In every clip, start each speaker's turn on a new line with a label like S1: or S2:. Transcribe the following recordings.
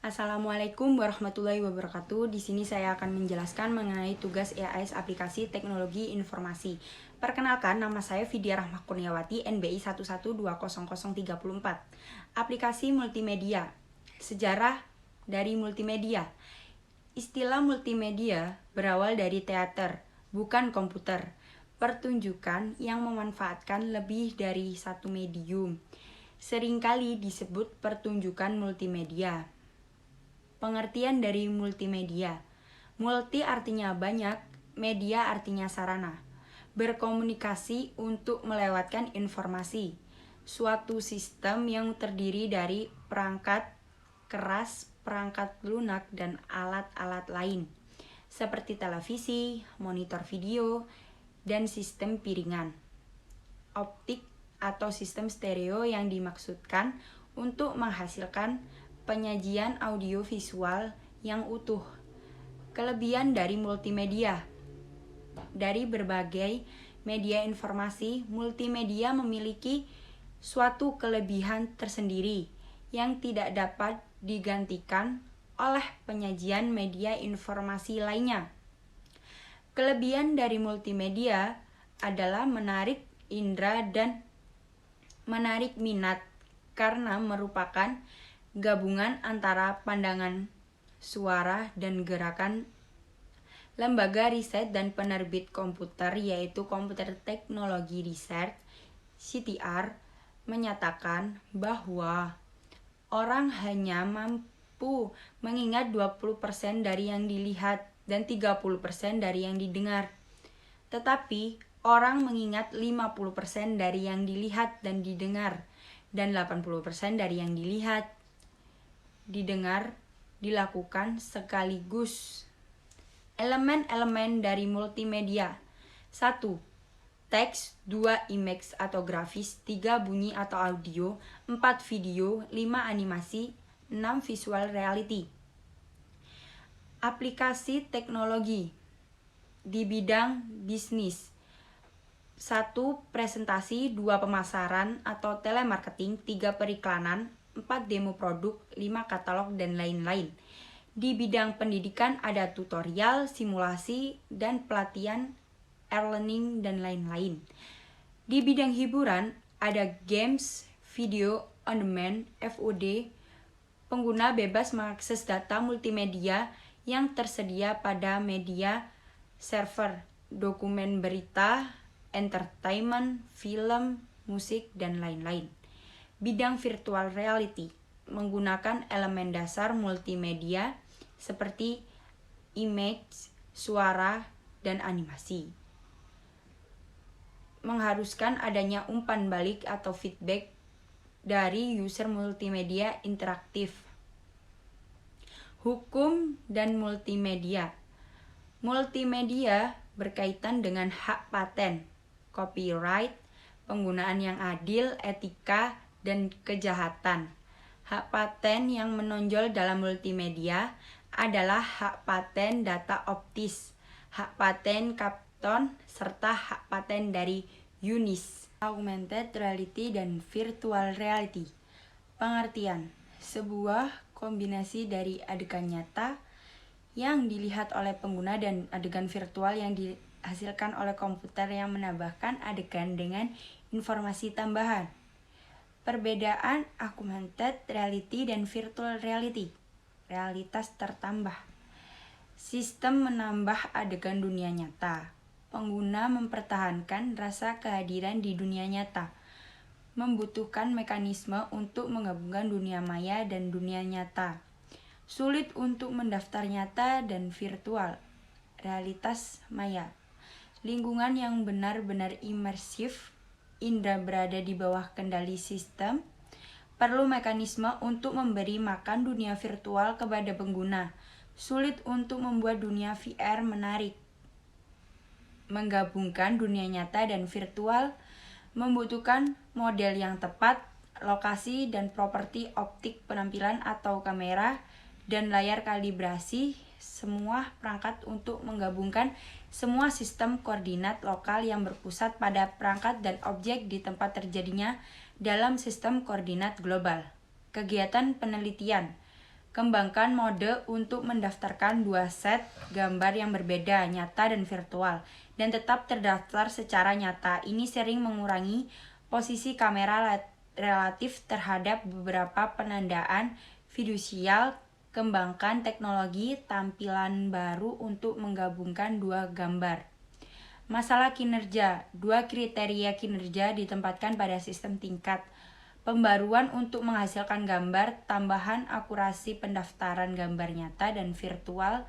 S1: Assalamualaikum warahmatullahi wabarakatuh. Di sini saya akan menjelaskan mengenai tugas EAS Aplikasi Teknologi Informasi. Perkenalkan, nama saya Vidya Rahma Kurniawati, NBI 1120034. Aplikasi multimedia. Sejarah dari multimedia. Istilah multimedia berawal dari teater, bukan komputer. Pertunjukan yang memanfaatkan lebih dari satu medium. Seringkali disebut pertunjukan multimedia. Pengertian dari multimedia. Multi artinya banyak, media artinya sarana. Berkomunikasi untuk melewatkan informasi. Suatu sistem yang terdiri dari perangkat keras, perangkat lunak, dan alat-alat lain, seperti televisi, monitor video, dan sistem piringan. Optik atau sistem stereo yang dimaksudkan untuk menghasilkan penyajian audio visual yang utuh. Kelebihan dari multimedia. Dari berbagai media informasi, multimedia memiliki suatu kelebihan tersendiri yang tidak dapat digantikan oleh penyajian media informasi lainnya. Kelebihan dari multimedia adalah menarik indera dan menarik minat karena merupakan gabungan antara pandangan, suara, dan gerakan. Lembaga riset dan penerbit komputer yaitu Computer Technology Research (CTR) menyatakan bahwa orang hanya mampu mengingat 20% dari yang dilihat dan 30% dari yang didengar. Tetapi orang mengingat 50% dari yang dilihat dan didengar dan 80% dari yang dilihat didengar dilakukan sekaligus. Elemen-elemen dari multimedia. 1. Teks, 2. Image atau grafis, 3. Bunyi atau audio, 4. Video, 5. Animasi, 6. Visual reality. Aplikasi teknologi di bidang bisnis. 1. Presentasi, 2. Pemasaran atau telemarketing, 3. Periklanan, 4. Demo produk, 5. Katalog, dan lain-lain. Di bidang pendidikan ada tutorial, simulasi, dan pelatihan, e-learning, dan lain-lain. Di bidang hiburan ada games, video on demand, VOD. Pengguna bebas mengakses data multimedia yang tersedia pada media server, dokumen berita, entertainment, film, musik, dan lain-lain. Bidang virtual reality menggunakan elemen dasar multimedia seperti image, suara, dan animasi. Mengharuskan adanya umpan balik atau feedback dari user multimedia interaktif. Hukum dan multimedia. Multimedia berkaitan dengan hak paten, copyright, penggunaan yang adil, etika, dan kejahatan. Hak paten yang menonjol dalam multimedia adalah hak paten data optis, hak paten Kapton, serta hak paten dari UNIS. Augmented reality dan virtual reality. Pengertian: sebuah kombinasi dari adegan nyata yang dilihat oleh pengguna dan adegan virtual yang dihasilkan oleh komputer yang menambahkan adegan dengan informasi tambahan. Perbedaan augmented reality dan virtual reality. Realitas tertambah. Sistem menambah adegan dunia nyata. Pengguna mempertahankan rasa kehadiran di dunia nyata. Membutuhkan mekanisme untuk menggabungkan dunia maya dan dunia nyata. Sulit untuk mendaftar nyata dan virtual. Realitas maya. Lingkungan yang benar-benar imersif. Indra berada di bawah kendali sistem. Perlu mekanisme untuk memberi makan dunia virtual kepada pengguna. Sulit untuk membuat dunia VR menarik. Menggabungkan dunia nyata dan virtual membutuhkan model yang tepat, lokasi dan properti optik penampilan atau kamera, dan layar kalibrasi semua perangkat untuk menggabungkan semua sistem koordinat lokal yang berpusat pada perangkat dan objek di tempat terjadinya dalam sistem koordinat global. Kegiatan penelitian Kembangkan mode untuk mendaftarkan dua set gambar yang berbeda, nyata dan virtual, dan tetap terdaftar secara nyata. Ini sering mengurangi posisi kamera relatif terhadap beberapa penandaan fidusial. Kembangkan teknologi tampilan baru untuk menggabungkan dua gambar. Masalah kinerja. Dua kriteria kinerja ditempatkan pada sistem tingkat. Pembaruan untuk menghasilkan gambar, tambahan akurasi pendaftaran gambar nyata dan virtual.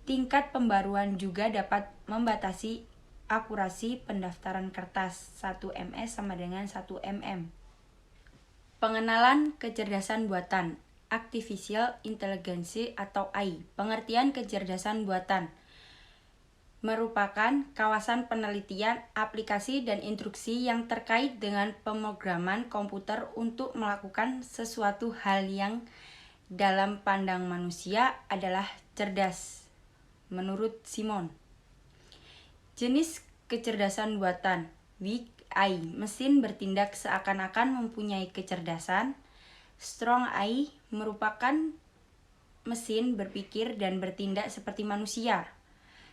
S1: Tingkat pembaruan juga dapat membatasi akurasi pendaftaran kertas. 1 ms sama dengan 1 mm. Pengenalan kecerdasan buatan, Artificial Intelligence atau AI. Pengertian kecerdasan buatan merupakan kawasan penelitian, aplikasi, dan instruksi yang terkait dengan pemrograman komputer untuk melakukan sesuatu hal yang dalam pandang manusia adalah cerdas, menurut Simon. Jenis kecerdasan buatan, Weak AI, mesin bertindak seakan-akan mempunyai kecerdasan. Strong AI merupakan mesin berpikir dan bertindak seperti manusia.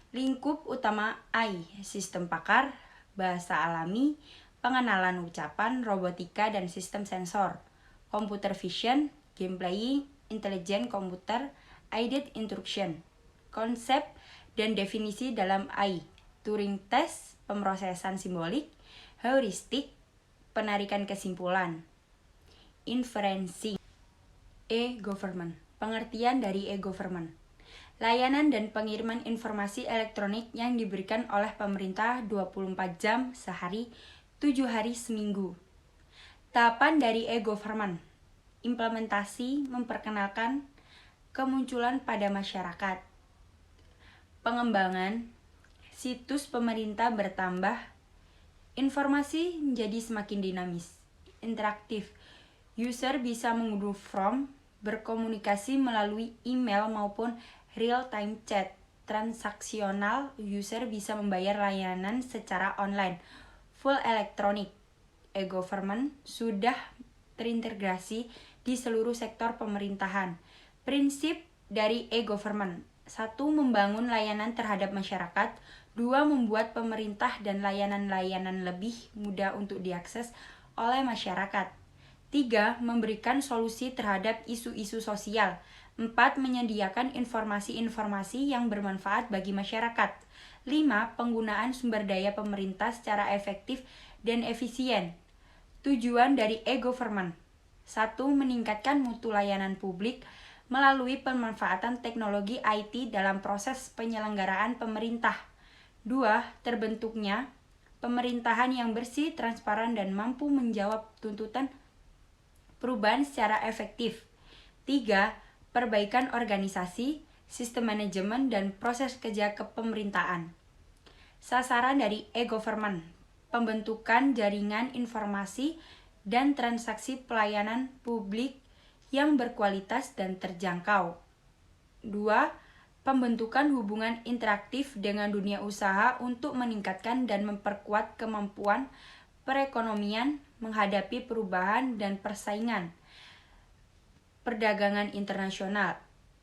S1: Lingkup utama AI, sistem pakar, bahasa alami, pengenalan ucapan, robotika, dan sistem sensor, computer vision, gameplay, intelligent computer, aided instruction, konsep dan definisi dalam AI, Turing test, pemrosesan simbolik, heuristik, penarikan kesimpulan, inferencing. E-government, pengertian dari e-government. Layanan dan pengiriman informasi elektronik yang diberikan oleh pemerintah 24 jam sehari, 7 hari seminggu. Tahapan dari e-government. Implementasi memperkenalkan kemunculan pada masyarakat. Pengembangan situs pemerintah bertambah. Informasi menjadi semakin dinamis, interaktif. User bisa mengunduh form, berkomunikasi melalui email maupun real-time chat. Transaksional, user bisa membayar layanan secara online. Full elektronik. E-government sudah terintegrasi di seluruh sektor pemerintahan. Prinsip dari e-government: 1. Membangun layanan terhadap masyarakat. 2. Membuat pemerintah dan layanan-layanan lebih mudah untuk diakses oleh masyarakat. 3. Memberikan solusi terhadap isu-isu sosial. 4. Menyediakan informasi-informasi yang bermanfaat bagi masyarakat. 5. Penggunaan sumber daya pemerintah secara efektif dan efisien. Tujuan dari e-government: 1. Meningkatkan mutu layanan publik melalui pemanfaatan teknologi IT dalam proses penyelenggaraan pemerintah. 2. Terbentuknya pemerintahan yang bersih, transparan, dan mampu menjawab tuntutan perubahan secara efektif. 3. Perbaikan organisasi, sistem manajemen, dan proses kerja kepemerintahan. Sasaran dari e-government: pembentukan jaringan informasi dan transaksi pelayanan publik yang berkualitas dan terjangkau. 2. Pembentukan hubungan interaktif dengan dunia usaha untuk meningkatkan dan memperkuat kemampuan perekonomian menghadapi perubahan dan persaingan. Perdagangan internasional.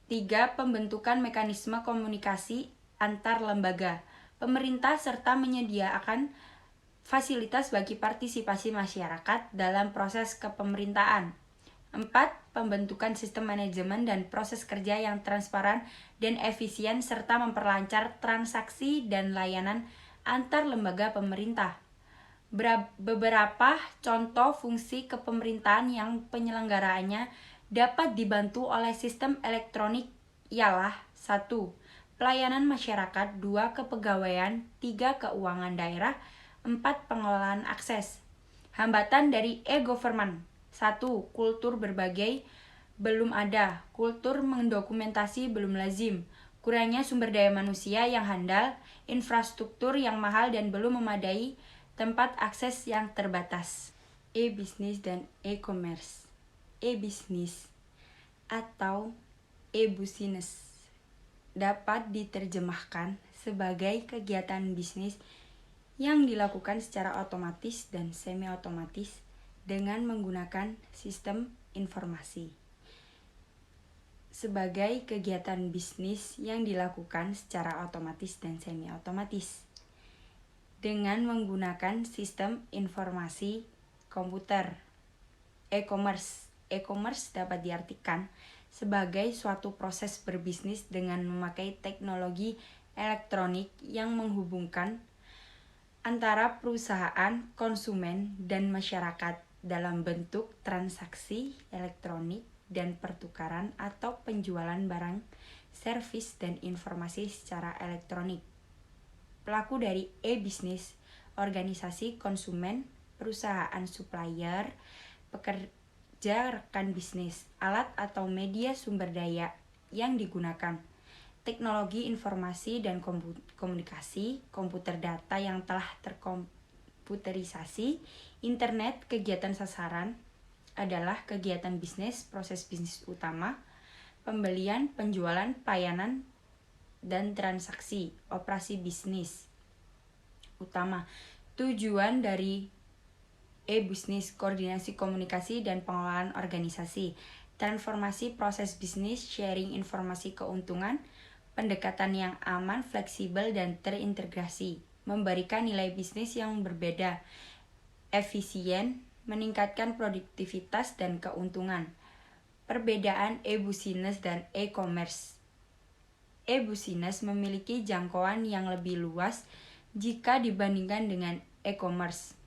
S1: 3. Pembentukan mekanisme komunikasi antar lembaga, pemerintah serta menyediakan fasilitas bagi partisipasi masyarakat dalam proses kepemerintahan. 4. Pembentukan sistem manajemen dan proses kerja yang transparan dan efisien serta memperlancar transaksi dan layanan antar lembaga pemerintah. Beberapa contoh fungsi kepemerintahan yang penyelenggaraannya dapat dibantu oleh sistem elektronik ialah: 1. Pelayanan masyarakat. 2. Kepegawaian. 3. Keuangan daerah. 4. Pengelolaan akses. Hambatan dari e-government: 1. Kultur berbagai belum ada. Kultur mendokumentasi belum lazim. Kurangnya sumber daya manusia yang handal, infrastruktur yang mahal, dan belum memadai tempat akses yang terbatas. E-bisnis dan e-commerce. E-bisnis atau e-business dapat diterjemahkan sebagai kegiatan bisnis yang dilakukan secara otomatis dan semi-otomatis dengan menggunakan sistem informasi. sebagai kegiatan bisnis yang dilakukan secara otomatis dan semi-otomatis dengan menggunakan sistem informasi komputer. E-commerce. E-commerce dapat diartikan sebagai suatu proses berbisnis dengan memakai teknologi elektronik yang menghubungkan antara perusahaan, konsumen, dan masyarakat dalam bentuk transaksi elektronik dan pertukaran atau penjualan barang, servis, dan informasi secara elektronik. Pelaku dari e-bisnis, organisasi konsumen, perusahaan supplier, pekerja rekan bisnis, alat atau media sumber daya yang digunakan, teknologi informasi dan komunikasi, komputer data yang telah terkomputerisasi, internet, kegiatan sasaran adalah kegiatan bisnis, proses bisnis utama, pembelian, penjualan, pelayanan, dan transaksi, operasi bisnis utama. Tujuan dari e-bisnis, koordinasi komunikasi dan pengelolaan organisasi, transformasi proses bisnis, sharing informasi keuntungan, pendekatan yang aman, fleksibel, dan terintegrasi, memberikan nilai bisnis yang berbeda, efisien, meningkatkan produktivitas dan keuntungan. Perbedaan e-business dan e-commerce. E-business memiliki jangkauan yang lebih luas jika dibandingkan dengan e-commerce.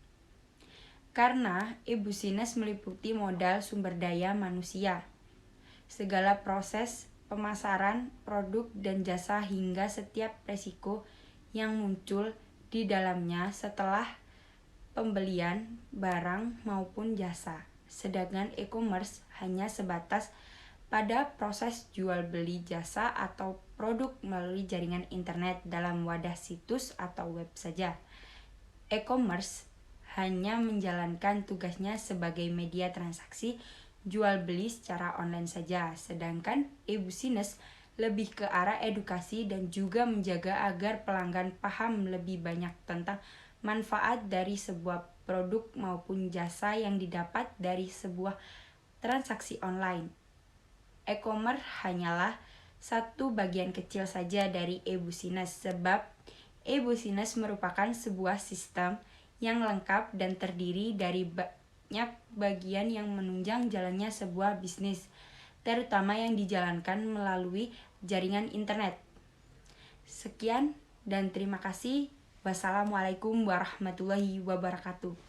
S1: Karena e-business meliputi modal sumber daya manusia, segala proses pemasaran produk dan jasa hingga setiap resiko yang muncul di dalamnya setelah pembelian barang maupun jasa. Sedangkan e-commerce hanya sebatas pada proses jual beli jasa atau produk melalui jaringan internet dalam wadah situs atau web saja. E-commerce hanya menjalankan tugasnya sebagai media transaksi jual beli secara online saja, sedangkan e-business lebih ke arah edukasi dan juga menjaga agar pelanggan paham lebih banyak tentang manfaat dari sebuah produk maupun jasa yang didapat dari sebuah transaksi online. E-commerce hanyalah satu bagian kecil saja dari e-business, sebab e-business merupakan sebuah sistem yang lengkap dan terdiri dari banyak bagian yang menunjang jalannya sebuah bisnis, terutama yang dijalankan melalui jaringan internet. Sekian dan terima kasih. Wassalamualaikum warahmatullahi wabarakatuh.